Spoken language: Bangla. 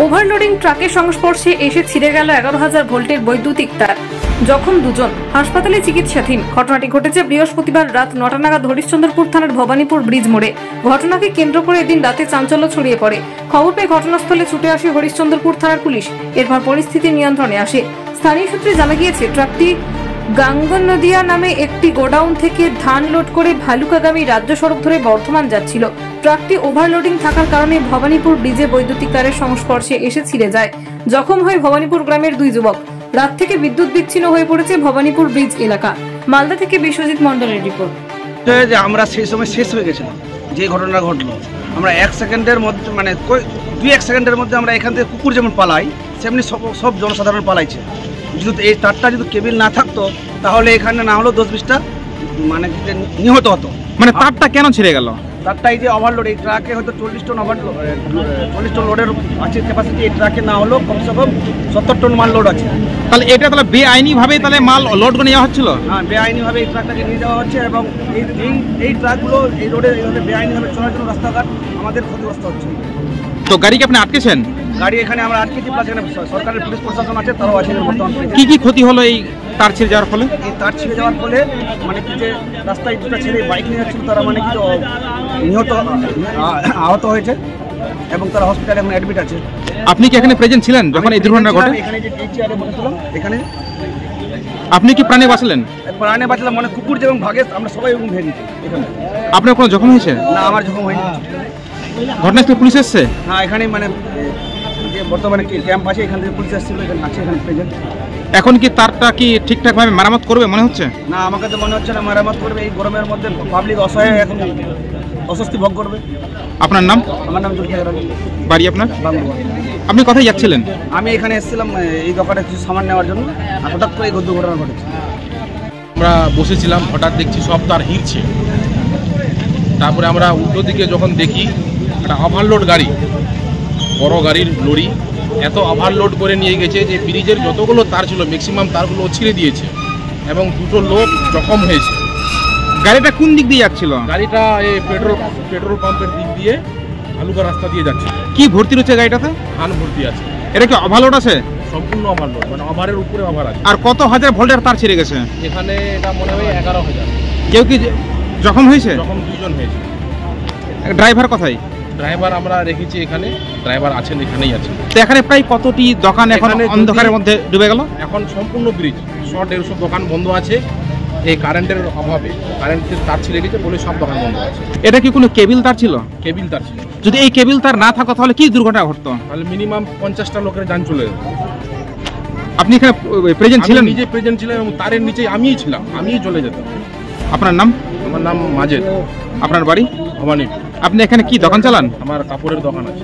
ওভারলোডিং ট্রাকের সংস্পর্শে এসে ছিঁড়ে গেল 11,000 ভোল্টের বৈদ্যুতিক তার। জখম দুজন, হাসপাতালে চিকিৎসাধীন। ঘটনাটি ঘটেছে বৃহস্পতিবার রাত 9টা নাগাদ হরিশ্চন্দ্রপুর থানার ভবানীপুর ব্রিজ মোড়ে। ঘটনাকে কেন্দ্র করে এদিন রাতে চাঞ্চল্য ছড়িয়ে পড়ে। খবর পেয়ে ঘটনাস্থলে ছুটে আসে হরিশ্চন্দ্রপুর থানার পুলিশ। এরপর পরিস্থিতি নিয়ন্ত্রণে আসে। স্থানীয় সূত্রে জানা গিয়েছে, ট্রাকটি গাঙ্গনদিয়া নামে একটি গোডাউন থেকে ধান লোড করে ভালুকাগামী রাজ্য সড়ক ধরে বর্ধমান যাচ্ছিল। ট্রাকটি ওভারলোডিং থাকার কারণে ভবানীপুর ব্রিজে বৈদ্যুতিক তারের সংস্পর্শে এসে ছিঁড়ে যায়। জখম হয় ভবানীপুর গ্রামের 2 যুবক। রাত থেকে বিদ্যুৎ বিচ্ছিন্ন হয়ে পড়েছে ভবানীপুর ব্রিজ এলাকা। মালদা থেকে বিশ্বজিৎ মন্ডলের রিপোর্ট। আমরা সেই সময় শেষ হয়ে গেছিলাম যে ঘটনা ঘটলো। আমরা 1 সেকেন্ডের মধ্যে, মানে 2-1 সেকেন্ডের মধ্যে আমরা এখান থেকে কুকুর যেমন পালাই, সেমনি সব জনসাধারণ পালাইছে। যদি এই তারটা যদি কেবিল না থাকতো তাহলে এখানে না হলেও 10-20টা মানে নিহত হতো। মানে তারটা কেন ছিঁড়ে গেল? তারটা এই যে ওভারলোড, এই ট্রাকে হয়তো 40 টন ওভারলোড, 40 টন লোডের আছে ক্যাপাসিটি। এই ট্রাকে না হলেও কমসে কম 70 টন মাল লোড আছে। তাহলে এটা তাহলে বেআইনি ভাবে তাহলে মাল লোড করে নেওয়া হচ্ছিল? হ্যাঁ, বেআইনি ভাবে এই ট্রাকটাকে নিয়ে যাওয়া হচ্ছে এবং এই ট্রাকগুলো এই রোডে এইভাবে বেআইনি ভাবে চলার জন্য রাস্তাঘাট আমাদের ক্ষতিগ্রস্ত হচ্ছে। তো গাড়িকে আপনি আটকেছেন? গাড়ি এখানে আমরা আটকেছি, প্লাস এখানে সরকারের পুলিশ প্রশাসন আছে, তারাও আছে বর্তমানে। কি ক্ষতি হলো এই তার ছিঁড়ে যাওয়ার ফলে? এই তার ছিঁড়ে যাওয়ার ফলে মানে কি যে রাস্তায় দুটো ছেলে বাইক নিয়ে যাচ্ছিল, তারা মানে কি আহত হয়েছে এবং তারা হসপিটালে এখন অ্যাডমিট আছে। আপনি কি এখানে প্রেজেন্ট ছিলেন যখন এই দুর্ঘটনা ঘটে? এখানে যে চেয়ারে বসেছিলাম এখানে। আপনি কি প্রাণে বাঁচলেন? প্রাণে বাঁচলাম, মানে কুকুর যেমন ভাগে আমরা সবাই এবং ভেঙে দিচ্ছি এখানে। আপনার কোনো জখম হয়েছে? না, আমার জখম হয়নি। ঘটনাস্থলে পুলিশ এসছে? হ্যাঁ, এখানে মানে যে বর্তমানে ক্যাম্প আছে, এখান থেকে পুলিশ এসেছিল, এখানে আছে, এখানে প্রেজেন্ট। এখন কি তারটা কি ঠিকঠাক ভাবে মেরামত করবে মনে হচ্ছে? না, আমাকে তো মনে হচ্ছে না মেরামত করবে। এই গরমের মধ্যে পাবলিক অসহায়, এখন অস্বস্তি ভোগ করবে। আপনার নাম? আমার নাম জুলফিকার আলী। বাড়ি আপনার? বাংলা। আপনি কোথায় যাচ্ছিলেন? আমি এখানে এসেছিলাম এই দোকানে কিছু সামান নেওয়ার জন্য। হঠাৎ করে এই দুর্ঘটনা ঘটেছে। আমরা বসেছিলাম, হঠাৎ দেখছি সব তার হিরছে। তারপরে আমরা উল্টো দিকে যখন দেখি একটা ওভারলোড গাড়ি, বড় গাড়ির লরি, এত ওভারলোড করে নিয়ে গেছে যে ব্রিজের যতগুলো তার ছিল ম্যাক্সিমাম তারগুলো ছিঁড়ে দিয়েছে এবং 2টো লোক জখম হয়েছে। গাড়িটা কোন দিক দিয়ে যাচ্ছিল? গাড়িটা এই পেট্রোল পাম্পের দিক দিয়ে ভালুকা রাস্তা দিয়ে যাচ্ছে। কি ভর্তি রয়েছে গাড়িটাতে? ধান ভর্তি আছে। এটা কি ওভারলোড আছে? সম্পূর্ণ ওভারলোড, মানে ওভারের উপরে ওভার আছে। আর কত হাজার ভোল্টের তার ছিঁড়ে গেছে? এখানে এটা মনে হয় 11,000। কেউ কি জখম হয়েছে? জখম 2 জন হয়েছে। ড্রাইভার কোথায়? ড্রাইভার আমরা রেখেছি এখানে, ড্রাইভার আছেন, এখানেই আছেন। তো এখানে প্রায় কতটি দোকান এখন অন্ধকারের মধ্যে ডুবে গেল? এখন সম্পূর্ণ ব্রিজ 100-150 দোকান বন্ধ আছে। এই কারেন্টের অভাবে, কারেন্টের তার ছিঁড়ে গেছে বলে সব দোকান বন্ধ আছে। এটা কি কোনো কেবিল তার ছিল? কেবিল তার ছিল। যদি এই কেবিল তার না থাকতো তাহলে কি দুর্ঘটনা ঘটতো? তাহলে মিনিমাম 50টা লোকের যান চলে যেত। আপনি এখানে প্রেজেন্ট ছিলেন? নিজে প্রেজেন্ট ছিলাম এবং তারের নিচে আমিই ছিলাম, আমিই চলে যেতাম। আপনার নাম? আমার নাম মাজেদ। আপনার বাড়ি? ভবানীপুর। আপনি এখানে কি দোকান চালান? আমার কাপড়ের দোকান আছে।